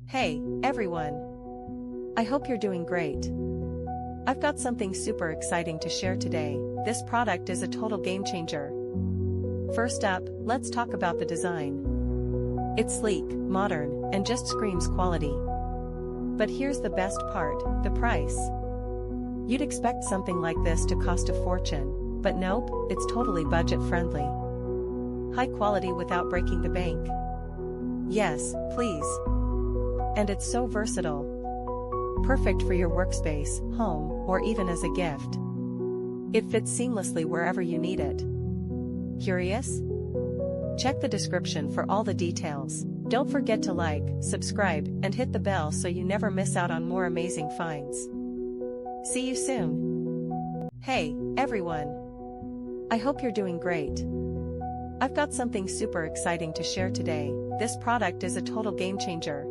Hey, everyone. I hope you're doing great. I've got something super exciting to share today. This product is a total game changer. First up, let's talk about the design. It's sleek, modern, and just screams quality. But here's the best part, the price. You'd expect something like this to cost a fortune, but nope, it's totally budget-friendly. High quality without breaking the bank. Yes, please. And it's so versatile. Perfect for your workspace, home, or even as a gift. It fits seamlessly wherever you need it. Curious? Check the description for all the details. Don't forget to like, subscribe, and hit the bell so you never miss out on more amazing finds. See you soon. Hey, everyone. I hope you're doing great. I've got something super exciting to share today. This product is a total game changer.